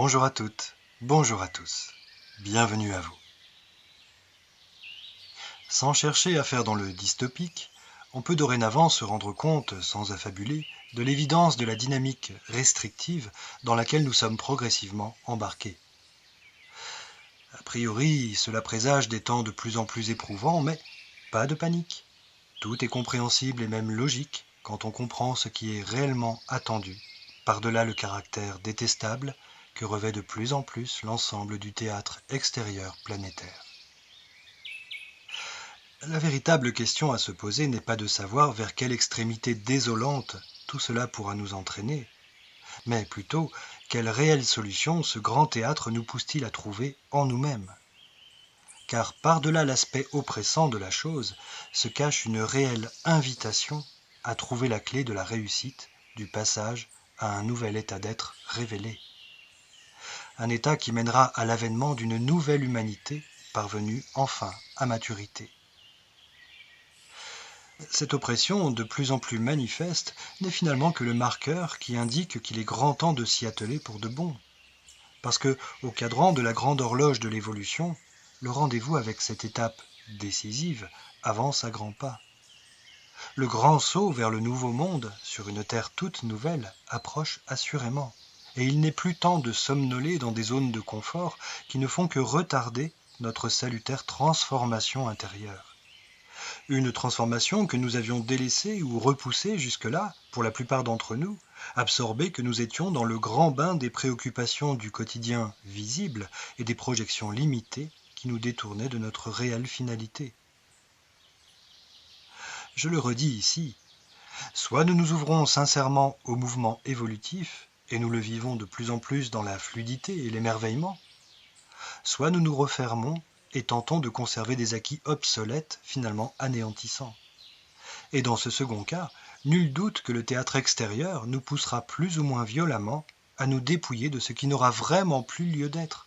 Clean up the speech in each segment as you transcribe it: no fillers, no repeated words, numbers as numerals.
Bonjour à toutes, bonjour à tous, bienvenue à vous. Sans chercher à faire dans le dystopique, on peut dorénavant se rendre compte, sans affabuler, de l'évidence de la dynamique restrictive dans laquelle nous sommes progressivement embarqués. A priori, cela présage des temps de plus en plus éprouvants, mais pas de panique. Tout est compréhensible et même logique quand on comprend ce qui est réellement attendu, par-delà le caractère détestable que revêt de plus en plus l'ensemble du théâtre extérieur planétaire. La véritable question à se poser n'est pas de savoir vers quelle extrémité désolante tout cela pourra nous entraîner, mais plutôt quelle réelle solution ce grand théâtre nous pousse-t-il à trouver en nous-mêmes. Car par-delà l'aspect oppressant de la chose se cache une réelle invitation à trouver la clé de la réussite, du passage à un nouvel état d'être révélé. Un état qui mènera à l'avènement d'une nouvelle humanité parvenue enfin à maturité. Cette oppression, de plus en plus manifeste, n'est finalement que le marqueur qui indique qu'il est grand temps de s'y atteler pour de bon. Parce que, au cadran de la grande horloge de l'évolution, le rendez-vous avec cette étape décisive avance à grands pas. Le grand saut vers le nouveau monde, sur une terre toute nouvelle, approche assurément. Et il n'est plus temps de somnoler dans des zones de confort qui ne font que retarder notre salutaire transformation intérieure. Une transformation que nous avions délaissée ou repoussée jusque-là, pour la plupart d'entre nous, absorbés que nous étions dans le grand bain des préoccupations du quotidien visible et des projections limitées qui nous détournaient de notre réelle finalité. Je le redis ici, soit nous nous ouvrons sincèrement au mouvement évolutif, et nous le vivons de plus en plus dans la fluidité et l'émerveillement, soit nous nous refermons et tentons de conserver des acquis obsolètes finalement anéantissants. Et dans ce second cas, nul doute que le théâtre extérieur nous poussera plus ou moins violemment à nous dépouiller de ce qui n'aura vraiment plus lieu d'être,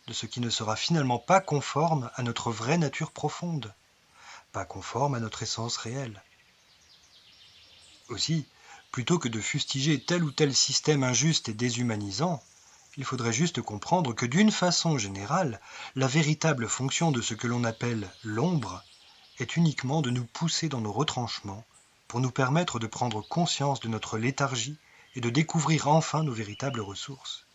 de ce qui ne sera finalement pas conforme à notre vraie nature profonde, pas conforme à notre essence réelle. Aussi, plutôt que de fustiger tel ou tel système injuste et déshumanisant, il faudrait juste comprendre que d'une façon générale, la véritable fonction de ce que l'on appelle l'ombre est uniquement de nous pousser dans nos retranchements pour nous permettre de prendre conscience de notre léthargie et de découvrir enfin nos véritables ressources.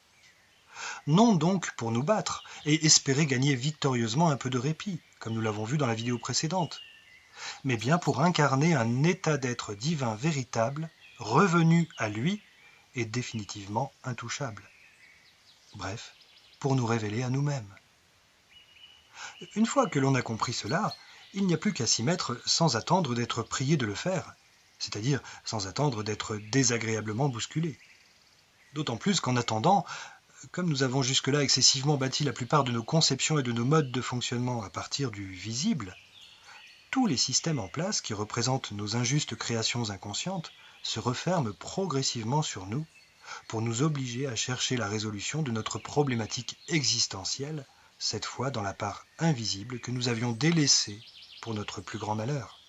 Non donc pour nous battre et espérer gagner victorieusement un peu de répit, comme nous l'avons vu dans la vidéo précédente, mais bien pour incarner un état d'être divin véritable, revenu à lui et définitivement intouchable. Bref, pour nous révéler à nous-mêmes. Une fois que l'on a compris cela, il n'y a plus qu'à s'y mettre sans attendre d'être prié de le faire, c'est-à-dire sans attendre d'être désagréablement bousculé. D'autant plus qu'en attendant, comme nous avons jusque-là excessivement bâti la plupart de nos conceptions et de nos modes de fonctionnement à partir du visible, tous les systèmes en place qui représentent nos injustes créations inconscientes se referment progressivement sur nous pour nous obliger à chercher la résolution de notre problématique existentielle, cette fois dans la part invisible que nous avions délaissée pour notre plus grand malheur.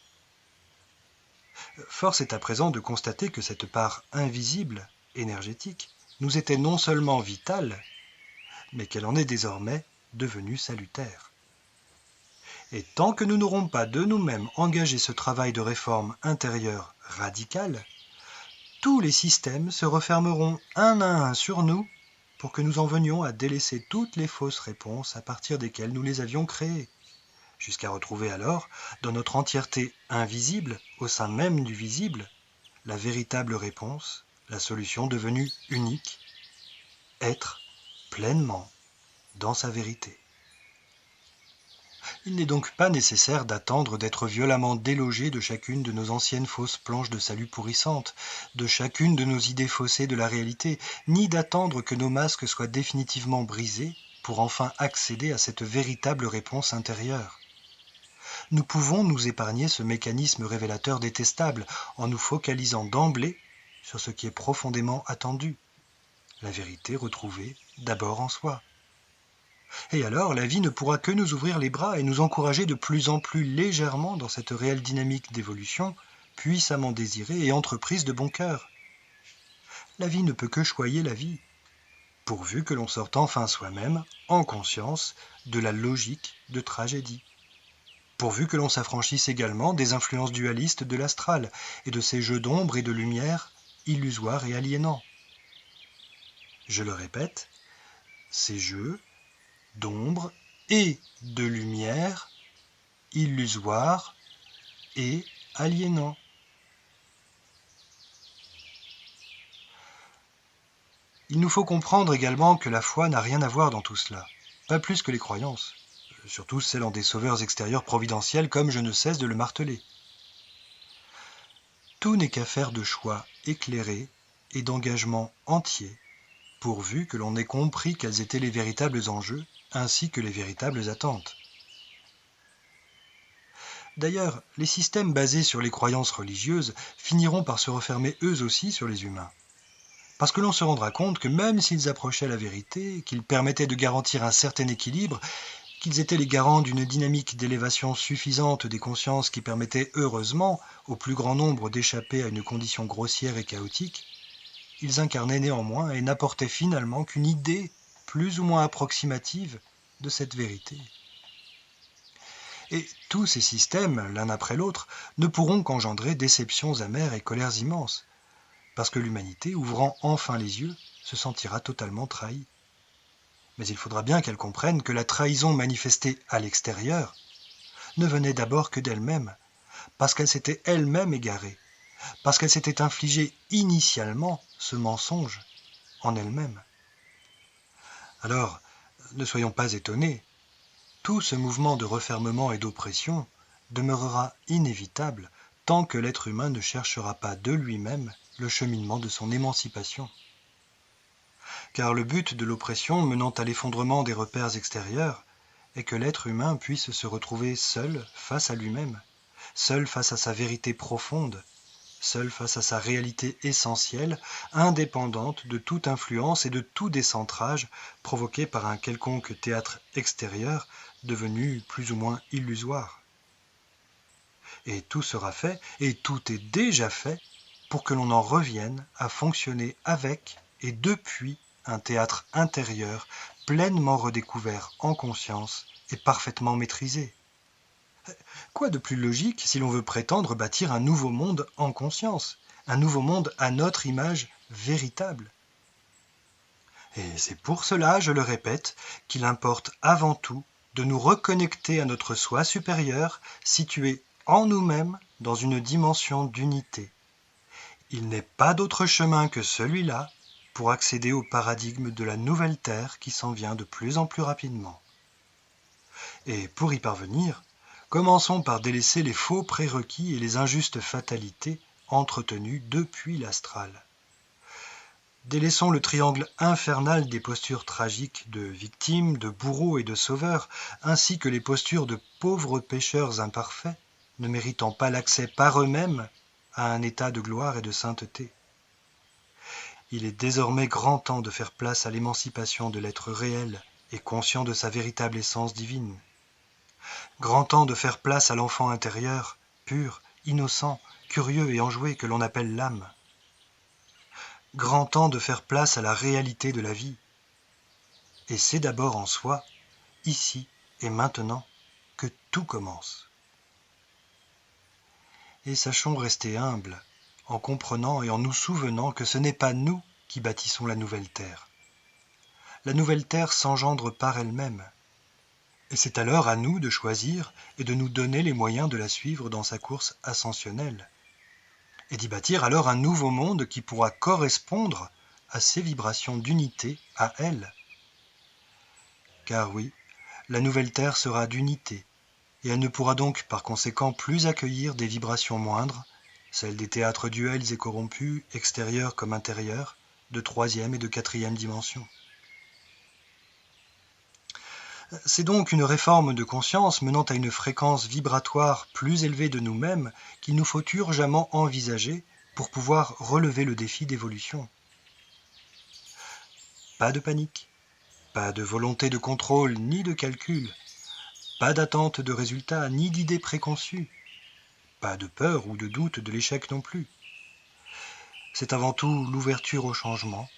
Force est à présent de constater que cette part invisible, énergétique, nous était non seulement vitale, mais qu'elle en est désormais devenue salutaire. Et tant que nous n'aurons pas de nous-mêmes engagé ce travail de réforme intérieure radicale, tous les systèmes se refermeront un à un sur nous pour que nous en venions à délaisser toutes les fausses réponses à partir desquelles nous les avions créées, jusqu'à retrouver alors, dans notre entièreté invisible, au sein même du visible, la véritable réponse, la solution devenue unique, être pleinement dans sa vérité. Il n'est donc pas nécessaire d'attendre d'être violemment délogé de chacune de nos anciennes fausses planches de salut pourrissantes, de chacune de nos idées faussées de la réalité, ni d'attendre que nos masques soient définitivement brisés pour enfin accéder à cette véritable réponse intérieure. Nous pouvons nous épargner ce mécanisme révélateur détestable en nous focalisant d'emblée sur ce qui est profondément attendu, la vérité retrouvée d'abord en soi. Et alors, la vie ne pourra que nous ouvrir les bras et nous encourager de plus en plus légèrement dans cette réelle dynamique d'évolution, puissamment désirée et entreprise de bon cœur. La vie ne peut que choyer la vie. pourvu que l'on sorte enfin soi-même, en conscience, de la logique de tragédie, pourvu que l'on s'affranchisse également des influences dualistes de l'astral et de ces jeux d'ombre et de lumière illusoires et aliénants. Je le répète, ces jeux d'ombre et de lumière illusoires et aliénants. Il nous faut comprendre également que la foi n'a rien à voir dans tout cela, pas plus que les croyances, surtout celles en des sauveurs extérieurs providentiels comme je ne cesse de le marteler. Tout n'est qu'affaire de choix éclairés et d'engagement entier, pourvu que l'on ait compris quels étaient les véritables enjeux ainsi que les véritables attentes. D'ailleurs, les systèmes basés sur les croyances religieuses finiront par se refermer eux aussi sur les humains. Parce que l'on se rendra compte que même s'ils approchaient la vérité, qu'ils permettaient de garantir un certain équilibre, qu'ils étaient les garants d'une dynamique d'élévation suffisante des consciences qui permettait heureusement au plus grand nombre d'échapper à une condition grossière et chaotique, ils incarnaient néanmoins et n'apportaient finalement qu'une idée plus ou moins approximative de cette vérité. Et tous ces systèmes, l'un après l'autre, ne pourront qu'engendrer déceptions amères et colères immenses, parce que l'humanité, ouvrant enfin les yeux, se sentira totalement trahie. Mais il faudra bien qu'elle comprenne que la trahison manifestée à l'extérieur ne venait d'abord que d'elle-même, parce qu'elle s'était elle-même égarée, parce qu'elle s'était infligé initialement ce mensonge en elle-même. Alors, ne soyons pas étonnés, tout ce mouvement de refermement et d'oppression demeurera inévitable tant que l'être humain ne cherchera pas de lui-même le cheminement de son émancipation. Car le but de l'oppression menant à l'effondrement des repères extérieurs est que l'être humain puisse se retrouver seul face à lui-même, seul face à sa vérité profonde, seul face à sa réalité essentielle, indépendante de toute influence et de tout décentrage provoqué par un quelconque théâtre extérieur devenu plus ou moins illusoire. Et tout sera fait, et tout est déjà fait, pour que l'on en revienne à fonctionner avec et depuis un théâtre intérieur pleinement redécouvert en conscience et parfaitement maîtrisé. Quoi de plus logique si l'on veut prétendre bâtir un nouveau monde en conscience, un nouveau monde à notre image véritable? Et c'est pour cela, je le répète, qu'il importe avant tout de nous reconnecter à notre soi supérieur, situé en nous-mêmes dans une dimension d'unité. Il n'est pas d'autre chemin que celui-là pour accéder au paradigme de la nouvelle Terre qui s'en vient de plus en plus rapidement. Et pour y parvenir, commençons par délaisser les faux prérequis et les injustes fatalités entretenues depuis l'astral. Délaissons le triangle infernal des postures tragiques de victimes, de bourreaux et de sauveurs, ainsi que les postures de pauvres pécheurs imparfaits, ne méritant pas l'accès par eux-mêmes à un état de gloire et de sainteté. Il est désormais grand temps de faire place à l'émancipation de l'être réel et conscient de sa véritable essence divine. Grand temps de faire place à l'enfant intérieur, pur, innocent, curieux et enjoué que l'on appelle l'âme. Grand temps de faire place à la réalité de la vie. Et c'est d'abord en soi, ici et maintenant, que tout commence. Et sachons rester humbles, en comprenant et en nous souvenant que ce n'est pas nous qui bâtissons la nouvelle terre. La nouvelle terre s'engendre par elle-même. Et c'est alors à nous de choisir et de nous donner les moyens de la suivre dans sa course ascensionnelle. Et d'y bâtir alors un nouveau monde qui pourra correspondre à ces vibrations d'unité à elle. Car oui, la nouvelle terre sera d'unité, et elle ne pourra donc par conséquent plus accueillir des vibrations moindres, celles des théâtres duels et corrompus, extérieurs comme intérieurs, de troisième et de quatrième dimension. C'est donc une réforme de conscience menant à une fréquence vibratoire plus élevée de nous-mêmes qu'il nous faut urgemment envisager pour pouvoir relever le défi d'évolution. Pas de panique, pas de volonté de contrôle ni de calcul, pas d'attente de résultats ni d'idées préconçues, pas de peur ou de doute de l'échec non plus. C'est avant tout l'ouverture au changement,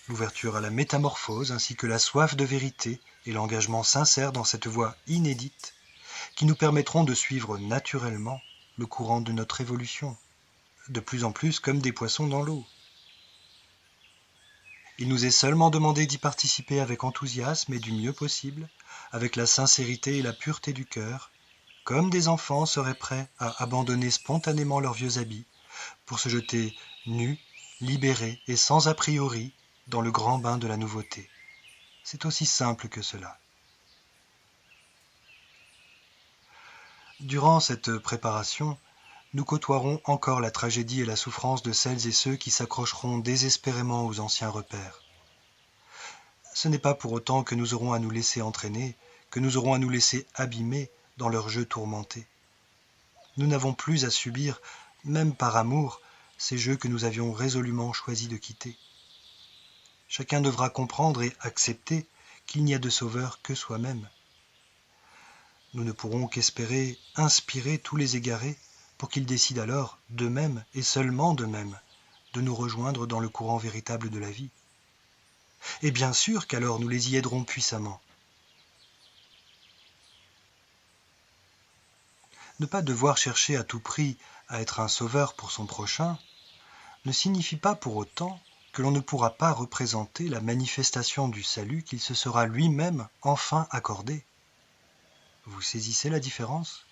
l'ouverture à la métamorphose ainsi que la soif de vérité et l'engagement sincère dans cette voie inédite qui nous permettront de suivre naturellement le courant de notre évolution, de plus en plus comme des poissons dans l'eau. Il nous est seulement demandé d'y participer avec enthousiasme et du mieux possible, avec la sincérité et la pureté du cœur, comme des enfants seraient prêts à abandonner spontanément leurs vieux habits pour se jeter nus, libérés et sans a priori dans le grand bain de la nouveauté. C'est aussi simple que cela. Durant cette préparation, nous côtoierons encore la tragédie et la souffrance de celles et ceux qui s'accrocheront désespérément aux anciens repères. Ce n'est pas pour autant que nous aurons à nous laisser entraîner, que nous aurons à nous laisser abîmer dans leur jeu tourmenté. Nous n'avons plus à subir, même par amour, ces jeux que nous avions résolument choisi de quitter. Chacun devra comprendre et accepter qu'il n'y a de sauveur que soi-même. Nous ne pourrons qu'espérer inspirer tous les égarés pour qu'ils décident alors, d'eux-mêmes et seulement d'eux-mêmes, de nous rejoindre dans le courant véritable de la vie. Et bien sûr qu'alors nous les y aiderons puissamment. Ne pas devoir chercher à tout prix à être un sauveur pour son prochain ne signifie pas pour autant que l'on ne pourra pas représenter la manifestation du salut qu'il se sera lui-même enfin accordé. Vous saisissez la différence ?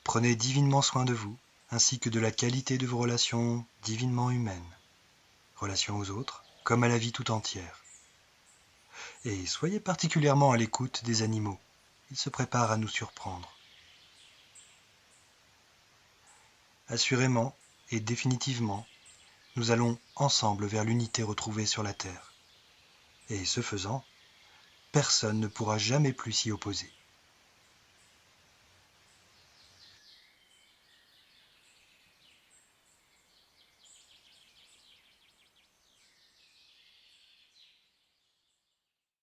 Prenez divinement soin de vous, ainsi que de la qualité de vos relations divinement humaines, relations aux autres, comme à la vie tout entière. Et soyez particulièrement à l'écoute des animaux, ils se préparent à nous surprendre. Assurément et définitivement, nous allons ensemble vers l'unité retrouvée sur la Terre. Et ce faisant, personne ne pourra jamais plus s'y opposer.